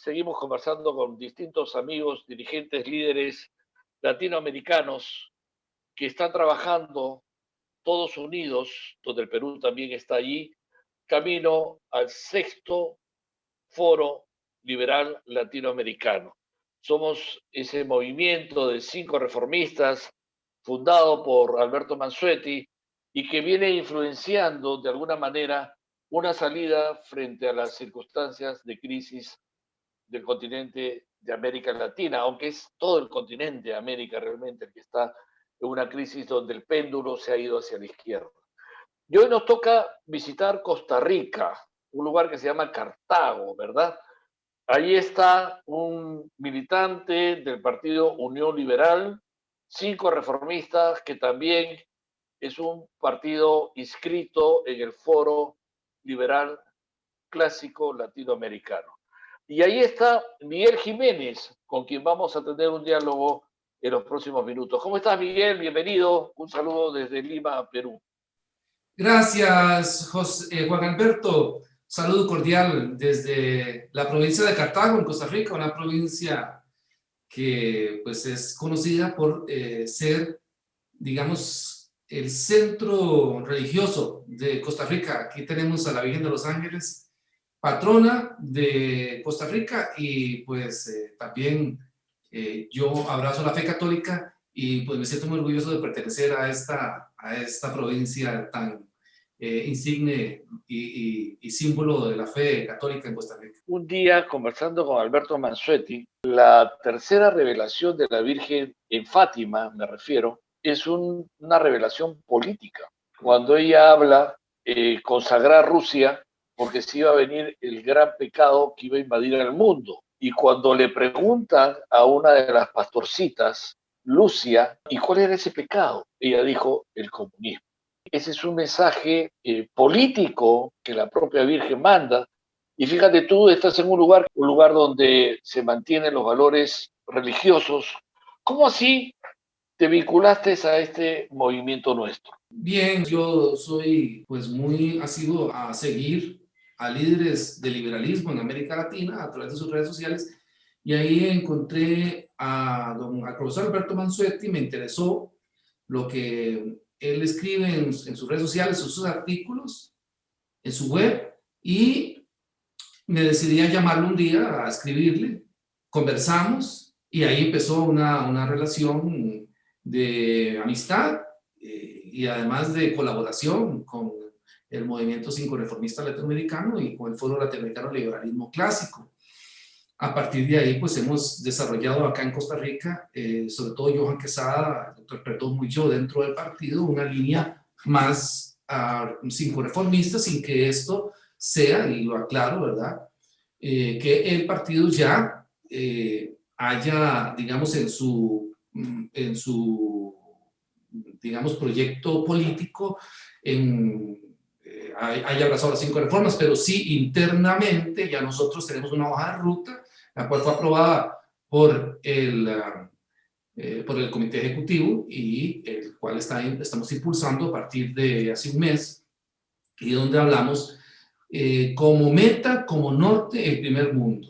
seguimos conversando con distintos amigos, dirigentes, líderes latinoamericanos que están trabajando todos unidos, donde el Perú también está allí, camino al sexto Foro Liberal Latinoamericano. Somos ese movimiento de 5 reformistas fundado por Alberto Mansuetti y que viene influenciando de alguna manera una salida frente a las circunstancias de crisis del continente de América Latina, aunque es todo el continente de América realmente el que está en una crisis donde el péndulo se ha ido hacia la izquierda. Y hoy nos toca visitar Costa Rica, un lugar que se llama Cartago, ¿verdad? Ahí está un militante del partido Unión Liberal, 5 reformistas, que también es un partido inscrito en el Foro Liberal Clásico Latinoamericano. Y ahí está Miguel Jiménez, con quien vamos a tener un diálogo en los próximos minutos. ¿Cómo estás, Miguel? Bienvenido. Un saludo desde Lima, Perú. Gracias, Juan Alberto. Saludo cordial desde la provincia de Cartago, en Costa Rica, una provincia que pues, es conocida por ser, digamos, el centro religioso de Costa Rica. Aquí tenemos a la Virgen de los Ángeles, patrona de Costa Rica, y pues también yo abrazo la fe católica y pues me siento muy orgulloso de pertenecer a esta provincia tan insigne y símbolo de la fe católica en Costa Rica. Un día, conversando con Alberto Mansuetti, la tercera revelación de la Virgen en Fátima, me refiero, es una revelación política. Cuando ella habla consagrar Rusia porque se iba a venir el gran pecado que iba a invadir el mundo. Y cuando le preguntan a una de las pastorcitas, Lucia, ¿y cuál era ese pecado? Ella dijo, el comunismo. Ese es un mensaje político que la propia Virgen manda. Y fíjate, tú estás en un lugar donde se mantienen los valores religiosos. ¿Cómo así te vinculaste a este movimiento nuestro? Bien, yo soy pues muy asiduo a seguir a líderes del liberalismo en América Latina a través de sus redes sociales, y ahí encontré al profesor Alberto Mansuetti. Me interesó lo que él escribe en sus redes sociales, en sus artículos, en su web, y me decidí a llamarlo un día, a escribirle, conversamos, y ahí empezó una relación de amistad y además de colaboración con el Movimiento 5 Reformista Latinoamericano y con el Foro Latinoamericano de Liberalismo Clásico. A partir de ahí, pues hemos desarrollado acá en Costa Rica, sobre todo Johan Quesada, el doctor Perdomo y yo, dentro del partido, una línea más 5 reformista, sin que esto sea, y lo aclaro, ¿verdad? Que el partido ya haya, digamos, en su digamos, proyecto político, haya abrazado las 5 reformas, pero sí internamente ya nosotros tenemos una hoja de ruta, la cual fue aprobada por el Comité Ejecutivo y el cual estamos impulsando a partir de hace un mes, y donde hablamos como meta, como norte, el primer mundo.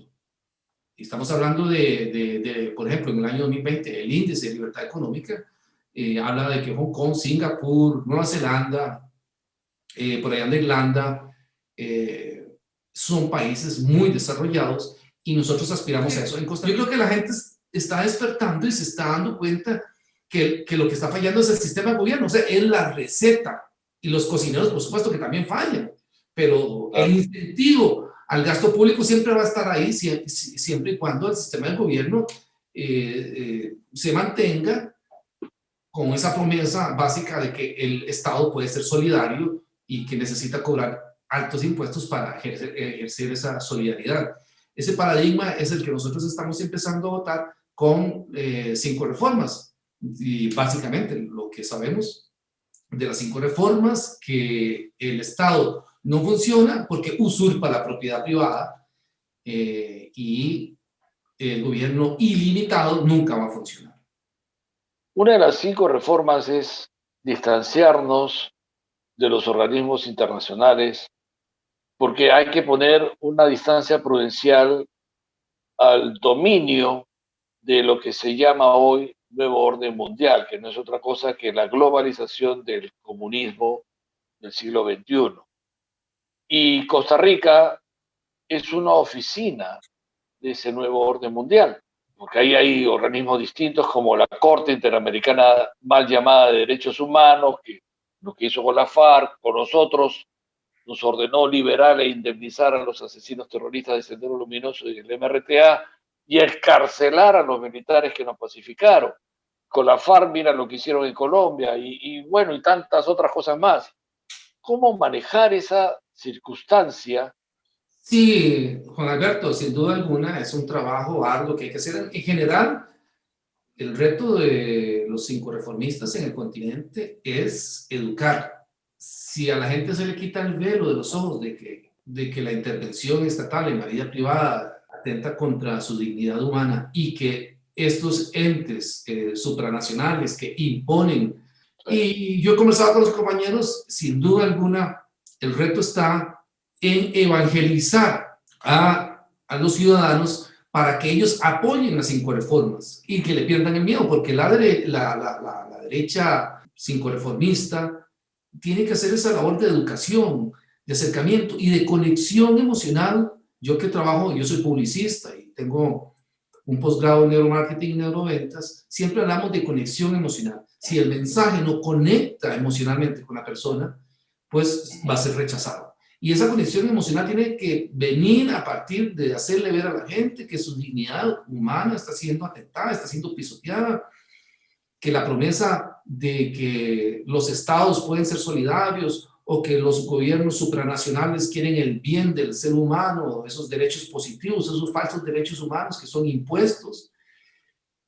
Y estamos hablando por ejemplo, en el año 2020, el índice de libertad económica habla de que Hong Kong, Singapur, Nueva Zelanda, por allá en Irlanda, son países muy desarrollados, y nosotros aspiramos a eso. En Costa Rica, yo creo que la gente está despertando y se está dando cuenta que lo que está fallando es el sistema de gobierno, o sea, es la receta, y los cocineros, por supuesto, que también fallan, pero el incentivo al gasto público siempre va a estar ahí, siempre y cuando el sistema de gobierno se mantenga con esa promesa básica de que el Estado puede ser solidario y que necesita cobrar altos impuestos para ejercer esa solidaridad. Ese paradigma es el que nosotros estamos empezando a votar con 5 reformas. Y básicamente lo que sabemos de las 5 reformas, que el Estado no funciona porque usurpa la propiedad privada, y el gobierno ilimitado nunca va a funcionar. Una de las 5 reformas es distanciarnos de los organismos internacionales, porque hay que poner una distancia prudencial al dominio de lo que se llama hoy nuevo orden mundial, que no es otra cosa que la globalización del comunismo del siglo XXI. Y Costa Rica es una oficina de ese nuevo orden mundial, porque ahí hay organismos distintos como la Corte Interamericana mal llamada de Derechos Humanos, que lo que hizo con la FARC, con nosotros, nos ordenó liberar e indemnizar a los asesinos terroristas de Sendero Luminoso y el MRTA y excarcelar a los militares que nos pacificaron. Con la FARC, mira lo que hicieron en Colombia y bueno, y tantas otras cosas más. ¿Cómo manejar esa circunstancia? Sí, Juan Alberto, sin duda alguna es un trabajo arduo que hay que hacer. En general, el reto de los 5 reformistas en el continente es educar. Si a la gente se le quita el velo de los ojos de que la intervención estatal en la vida privada atenta contra su dignidad humana y que estos entes supranacionales que imponen, y yo he conversado con los compañeros, sin duda alguna, el reto está en evangelizar a los ciudadanos para que ellos apoyen las 5 reformas y que le pierdan el miedo, porque la derecha 5 reformista tiene que hacer esa labor de educación, de acercamiento y de conexión emocional. Yo que trabajo, yo soy publicista y tengo un posgrado en neuromarketing y neuroventas, siempre hablamos de conexión emocional. Si el mensaje no conecta emocionalmente con la persona, pues va a ser rechazado. Y esa conexión emocional tiene que venir a partir de hacerle ver a la gente que su dignidad humana está siendo atentada, está siendo pisoteada, que la promesa de que los estados pueden ser solidarios o que los gobiernos supranacionales quieren el bien del ser humano, esos derechos positivos, esos falsos derechos humanos que son impuestos.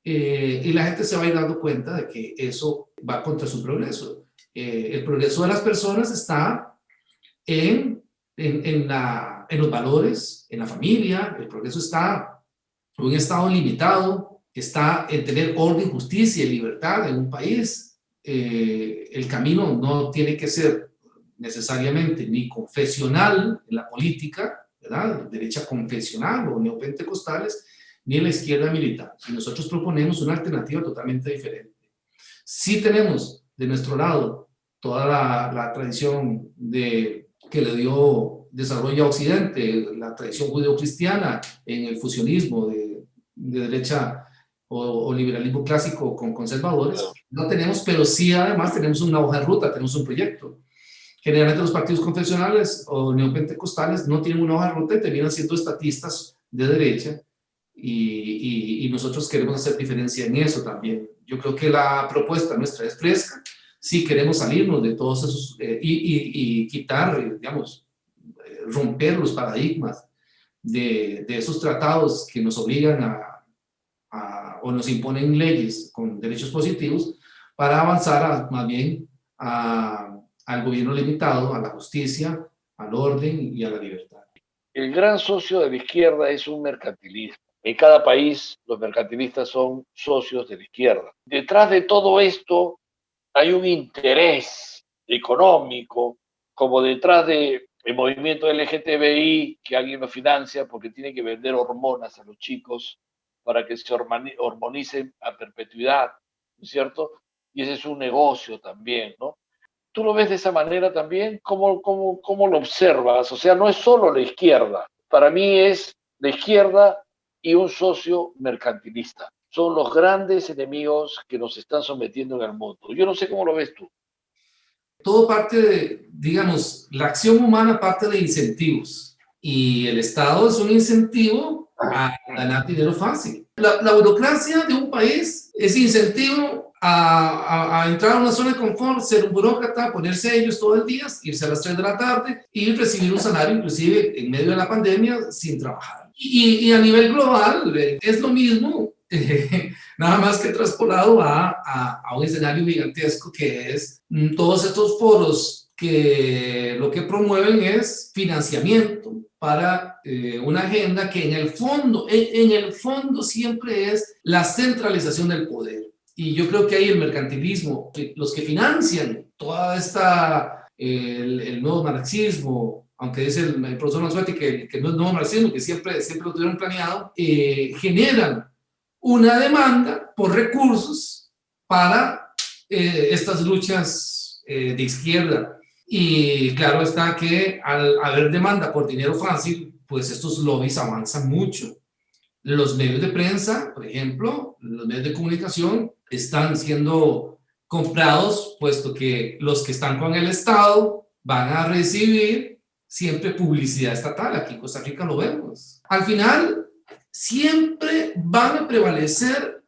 Y la gente se va a ir dando cuenta de que eso va contra su progreso. El progreso de las personas está en los valores, en la familia. El progreso está en un estado limitado, está en tener orden, justicia y libertad en un país. El camino no tiene que ser necesariamente ni confesional en la política, ¿verdad? Derecha confesional o neopentecostales, ni en la izquierda militar. Y nosotros proponemos una alternativa totalmente diferente. Sí tenemos de nuestro lado toda la tradición que le dio desarrollo a Occidente, la tradición judeo-cristiana en el fusionismo de derecha o liberalismo clásico con conservadores. No tenemos, pero sí además tenemos una hoja de ruta, tenemos un proyecto. Generalmente los partidos confesionales o neopentecostales no tienen una hoja de ruta y terminan siendo estatistas de derecha y nosotros queremos hacer diferencia en eso también. Yo creo que la propuesta nuestra es fresca. Sí queremos salirnos de todos esos y quitar, digamos, romper los paradigmas de esos tratados que nos obligan o nos imponen leyes con derechos positivos para avanzar más bien al gobierno limitado, a la justicia, al orden y a la libertad. El gran socio de la izquierda es un mercantilismo. En cada país los mercantilistas son socios de la izquierda. Detrás de todo esto hay un interés económico, como detrás del movimiento LGTBI, que alguien lo financia porque tiene que vender hormonas a los chicos para que se hormonicen a perpetuidad, ¿no es cierto? Y ese es un negocio también, ¿no? ¿Tú lo ves de esa manera también? ¿Cómo lo observas? O sea, no es solo la izquierda. Para mí es la izquierda y un socio mercantilista. Son los grandes enemigos que nos están sometiendo en el mundo. Yo no sé cómo lo ves tú. Todo parte de, digamos, la acción humana parte de incentivos. Y el Estado es un incentivo a ganar dinero fácil. La burocracia de un país es incentivo a entrar a una zona de confort, ser un burócrata, ponerse ellos todo el día, irse a las 3 de la tarde y recibir un salario inclusive en medio de la pandemia sin trabajar. Y a nivel global es lo mismo, nada más que traspolado a un escenario gigantesco que es todos estos foros que lo que promueven es financiamiento para una agenda que en el fondo siempre es la centralización del poder. Y yo creo que ahí el mercantilismo, los que financian toda esta, el nuevo marxismo aunque dice el profesor Mansuetti que no es nuevo marxismo, que siempre lo tuvieron planeado, generan una demanda por recursos para estas luchas de izquierda. Y claro está que al haber demanda por dinero fácil, pues estos lobbies avanzan mucho. Los medios de prensa, por ejemplo, los medios de comunicación están siendo comprados, puesto que los que están con el Estado van a recibir siempre publicidad estatal. Aquí en Costa Rica lo vemos. Al final, siempre van a prevalecer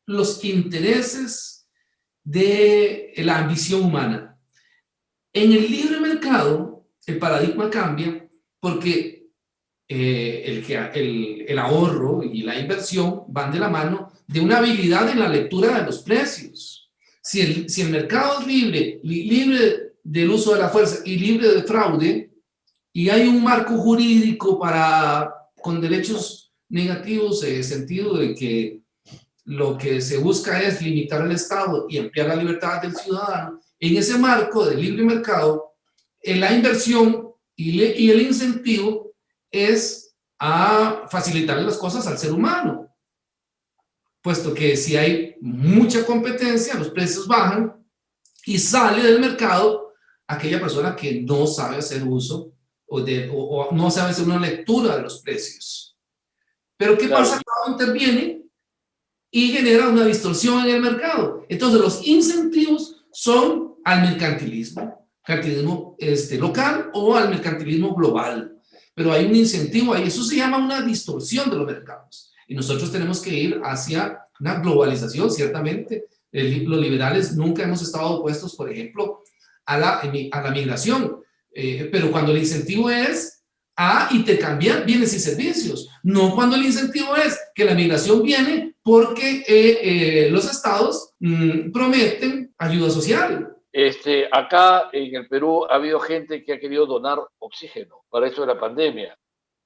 los intereses de la ambición humana. En el libre mercado, el paradigma cambia porque el ahorro y la inversión van de la mano de una habilidad en la lectura de los precios. Si el mercado es libre del uso de la fuerza y libre de fraude, y hay un marco jurídico con derechos negativos, en el sentido de que lo que se busca es limitar el Estado y ampliar la libertad del ciudadano, en ese marco del libre mercado, la inversión y el incentivo es a facilitarle las cosas al ser humano, puesto que si hay mucha competencia, los precios bajan y sale del mercado aquella persona que no sabe hacer uso o no sabe hacer una lectura de los precios. Pero ¿qué pasa cuando interviene y genera una distorsión en el mercado? Entonces los incentivos son al mercantilismo local o al mercantilismo global. Pero hay un incentivo ahí, eso se llama una distorsión de los mercados. Y nosotros tenemos que ir hacia una globalización, ciertamente. Los liberales nunca hemos estado opuestos, por ejemplo, a la migración. Pero cuando el incentivo es a intercambiar bienes y servicios, no cuando el incentivo es que la migración viene porque los estados prometen ayuda social. Acá en el Perú ha habido gente que ha querido donar oxígeno para esto de la pandemia.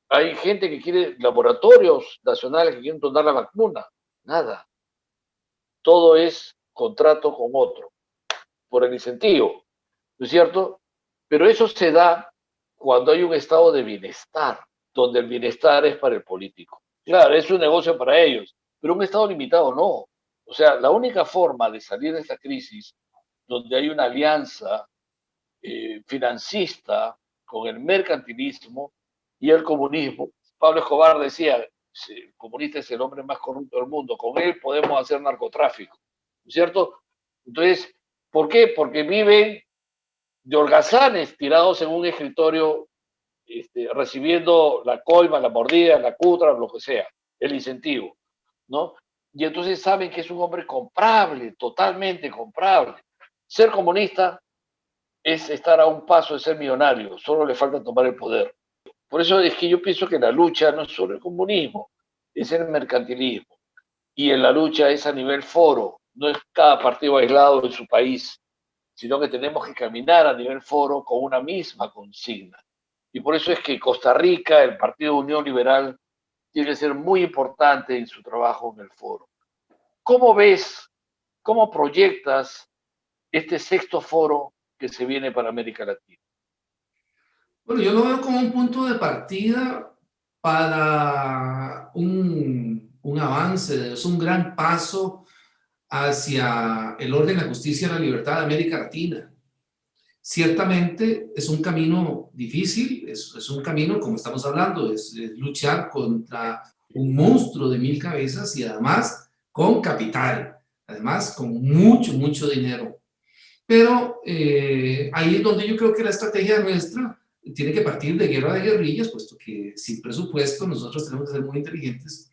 Hay gente que quiere, laboratorios nacionales que quieren donar la vacuna. Nada. Todo es contrato con otro, por el incentivo, ¿no es cierto? Pero eso se da cuando hay un estado de bienestar, donde el bienestar es para el político. Claro, es un negocio para ellos, pero un estado limitado no. O sea, la única forma de salir de esta crisis donde hay una alianza financista con el mercantilismo y el comunismo. Pablo Escobar decía, el comunista es el hombre más corrupto del mundo, con él podemos hacer narcotráfico, ¿no es cierto? Entonces, ¿por qué? Porque viven de holgazanes tirados en un escritorio recibiendo la coima, la mordida, la cutra, lo que sea, el incentivo, ¿no? Y entonces saben que es un hombre comprable, totalmente comprable. Ser comunista es estar a un paso de ser millonario, solo le falta tomar el poder. Por eso es que yo pienso que la lucha no es solo el comunismo, es el mercantilismo. Y en la lucha es a nivel foro, no es cada partido aislado en su país, sino que tenemos que caminar a nivel foro con una misma consigna. Y por eso es que Costa Rica, el Partido Unión Liberal, tiene que ser muy importante en su trabajo en el foro. ¿Cómo ves, cómo proyectas este sexto foro que se viene para América Latina? Bueno, yo lo veo como un punto de partida para un avance, es un gran paso hacia el orden, la justicia y la libertad de América Latina. Ciertamente es un camino difícil, es un camino, como estamos hablando, es luchar contra un monstruo de 1000 cabezas y además con capital, además con mucho dinero. Pero ahí es donde yo creo que la estrategia nuestra tiene que partir de guerra de guerrillas, puesto que sin presupuesto nosotros tenemos que ser muy inteligentes,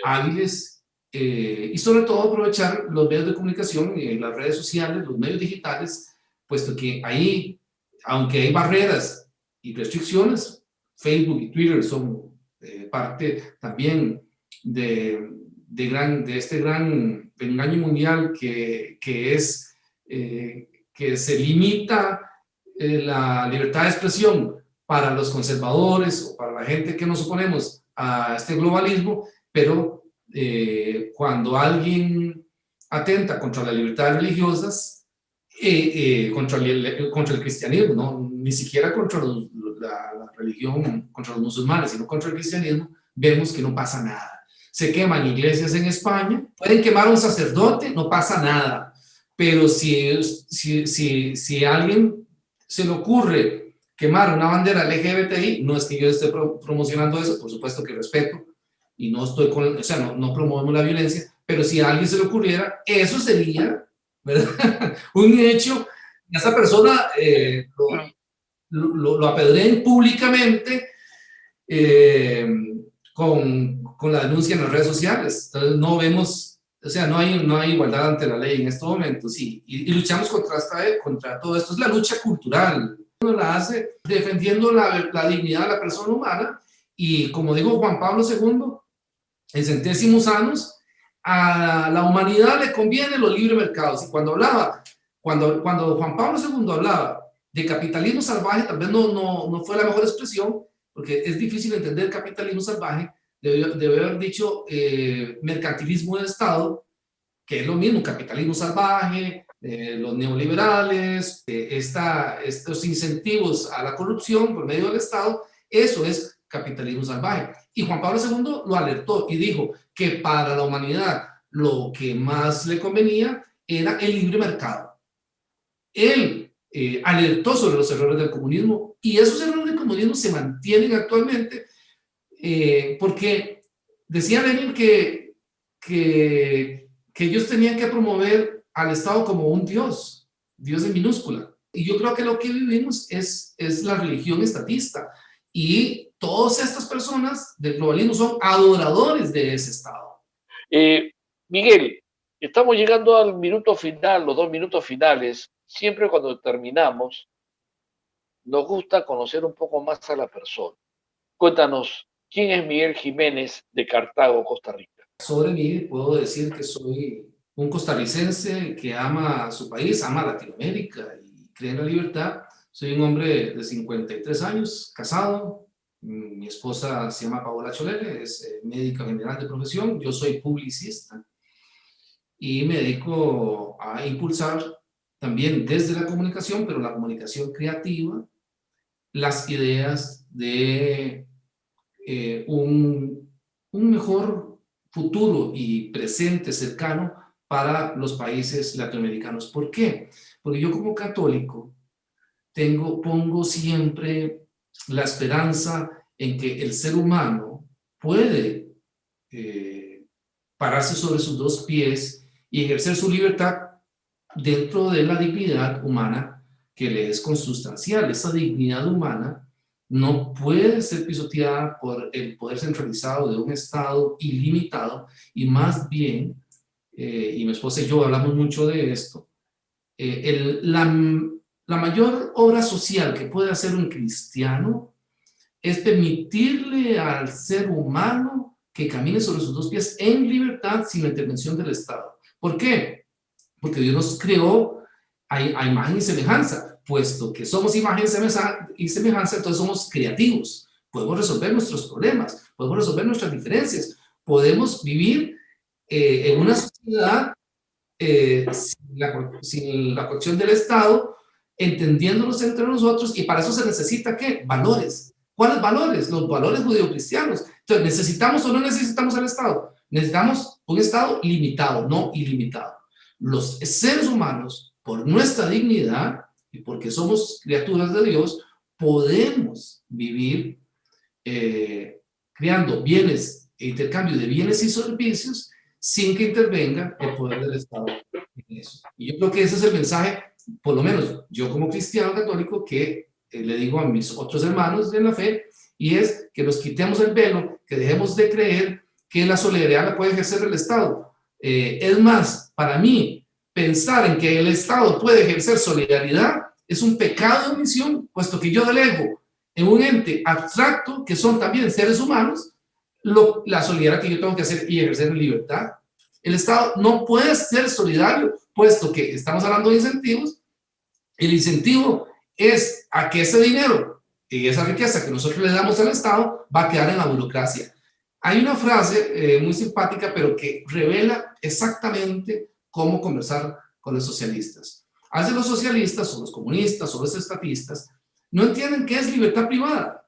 hábiles y sobre todo aprovechar los medios de comunicación, las redes sociales, los medios digitales, puesto que ahí, aunque hay barreras y restricciones, Facebook y Twitter son parte también de este gran engaño mundial que es que se limita la libertad de expresión para los conservadores o para la gente que nos oponemos a este globalismo, pero cuando alguien atenta contra las libertades religiosas, contra el cristianismo, ¿no? Ni siquiera contra la religión contra los musulmanes, sino contra el cristianismo, vemos que no pasa nada. Se queman iglesias en España, pueden quemar a un sacerdote, no pasa nada. Pero si a alguien se le ocurre quemar una bandera LGBTI, no es que yo esté promocionando eso, por supuesto que respeto, y no estoy con, o sea, no promovemos la violencia, pero si a alguien se le ocurriera, eso sería, ¿verdad? Un hecho, esa persona lo apedreen públicamente con la denuncia en las redes sociales. Entonces no vemos, o sea, no hay igualdad ante la ley en estos momentos, sí, y luchamos contra todo esto. Es la lucha cultural. Uno la hace defendiendo la dignidad de la persona humana, y como dijo Juan Pablo II, en Centésimos Años, a la humanidad le conviene los libres mercados. Y cuando Juan Pablo II hablaba de capitalismo salvaje, tal vez no fue la mejor expresión, porque es difícil entender capitalismo salvaje. Debe haber dicho mercantilismo de Estado, que es lo mismo, capitalismo salvaje, los neoliberales, estos incentivos a la corrupción por medio del Estado. Eso es capitalismo salvaje. Y Juan Pablo II lo alertó y dijo que para la humanidad lo que más le convenía era el libre mercado. Él alertó sobre los errores del comunismo, y esos errores del comunismo se mantienen actualmente, porque decía Lenin que ellos tenían que promover al Estado como un Dios en minúscula. Y yo creo que lo que vivimos es la religión estatista, y todas estas personas del globalismo son adoradores de ese Estado. Miguel, estamos llegando al minuto final, los 2 minutos finales. Siempre cuando terminamos, nos gusta conocer un poco más a la persona. Cuéntanos, ¿quién es Miguel Jiménez de Cartago, Costa Rica? Sobre mí puedo decir que soy un costarricense que ama su país, ama Latinoamérica y cree en la libertad. Soy un hombre de 53 años, casado. Mi esposa se llama Paola Cholele, es médica general de profesión. Yo soy publicista y me dedico a impulsar también desde la comunicación, pero la comunicación creativa, las ideas de un mejor futuro y presente cercano para los países latinoamericanos. ¿Por qué? Porque yo como católico pongo siempre la esperanza en que el ser humano puede pararse sobre sus 2 pies y ejercer su libertad dentro de la dignidad humana que le es consustancial. Esa dignidad humana no puede ser pisoteada por el poder centralizado de un Estado ilimitado, y más bien, y mi esposa y yo hablamos mucho de esto, la mayor obra social que puede hacer un cristiano es permitirle al ser humano que camine sobre sus 2 pies en libertad sin la intervención del Estado. ¿Por qué? Porque Dios nos creó a imagen y semejanza. Puesto que somos imagen y semejanza, entonces somos creativos. Podemos resolver nuestros problemas, podemos resolver nuestras diferencias, podemos vivir en una sociedad sin la coacción del Estado, entendiéndonos entre nosotros, y para eso se necesita, ¿qué? Valores. ¿Cuáles valores? Los valores judeocristianos. Entonces, ¿necesitamos o no necesitamos al Estado? Necesitamos un Estado limitado, no ilimitado. Los seres humanos, por nuestra dignidad y porque somos criaturas de Dios, podemos vivir creando bienes e intercambio de bienes y servicios sin que intervenga el poder del Estado en eso. Y yo creo que ese es el mensaje, por lo menos yo como cristiano católico, que le digo a mis otros hermanos de la fe, y es que nos quitemos el velo, que dejemos de creer que la solidaridad la puede ejercer el Estado. Es más, para mí, pensar en que el Estado puede ejercer solidaridad es un pecado de omisión, puesto que yo delego en un ente abstracto, que son también seres humanos, la solidaridad que yo tengo que hacer y ejercer en libertad. El Estado no puede ser solidario, puesto que estamos hablando de incentivos. El incentivo es a que ese dinero y esa riqueza que nosotros le damos al Estado va a quedar en la burocracia. Hay una frase muy simpática, pero que revela exactamente cómo conversar con los socialistas. A veces los socialistas o los comunistas o los estatistas no entienden qué es libertad privada,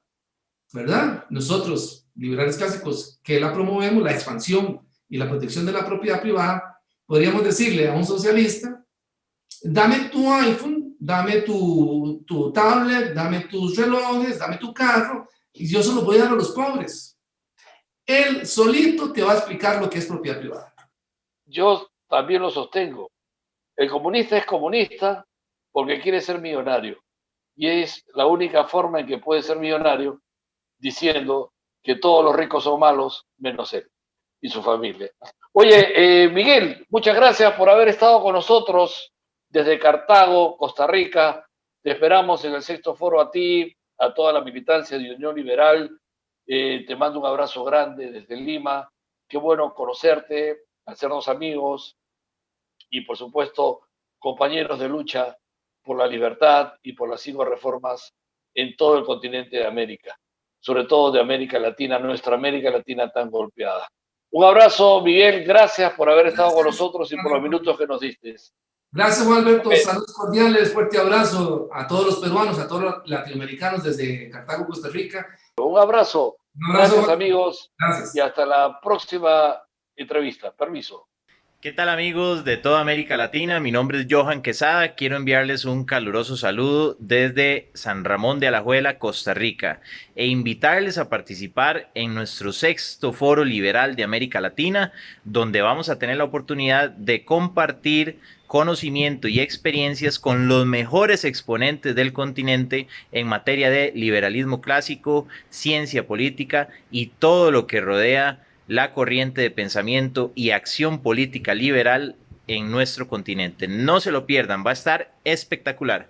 ¿verdad? Nosotros, liberales clásicos, que la promovemos, la expansión y la protección de la propiedad privada, podríamos decirle a un socialista, dame tu iPhone, dame tu tablet, dame tus relojes, dame tu carro, y yo se los voy a dar a los pobres. Él solito te va a explicar lo que es propiedad privada. Yo también lo sostengo. El comunista es comunista porque quiere ser millonario. Y es la única forma en que puede ser millonario diciendo que todos los ricos son malos, menos él y su familia. Oye, Miguel, muchas gracias por haber estado con nosotros desde Cartago, Costa Rica. Te esperamos en el sexto foro a ti, a toda la militancia de Unión Liberal. Te mando un abrazo grande desde Lima. Qué bueno conocerte, hacernos amigos y, por supuesto, compañeros de lucha por la libertad y por las 5 reformas en todo el continente de América, sobre todo de América Latina, nuestra América Latina tan golpeada. Un abrazo, Miguel, gracias por haber estado con nosotros y por los minutos que nos diste. Gracias, Juan Alberto, saludos cordiales, fuerte abrazo a todos los peruanos, a todos los latinoamericanos desde Cartago, Costa Rica. Un abrazo, gracias amigos, gracias. Y hasta la próxima entrevista. Permiso. ¿Qué tal amigos de toda América Latina? Mi nombre es Johan Quesada. Quiero enviarles un caluroso saludo desde San Ramón de Alajuela, Costa Rica, e invitarles a participar en nuestro sexto foro liberal de América Latina, donde vamos a tener la oportunidad de compartir conocimiento y experiencias con los mejores exponentes del continente en materia de liberalismo clásico, ciencia política y todo lo que rodea la corriente de pensamiento y acción política liberal en nuestro continente. No se lo pierdan, va a estar espectacular.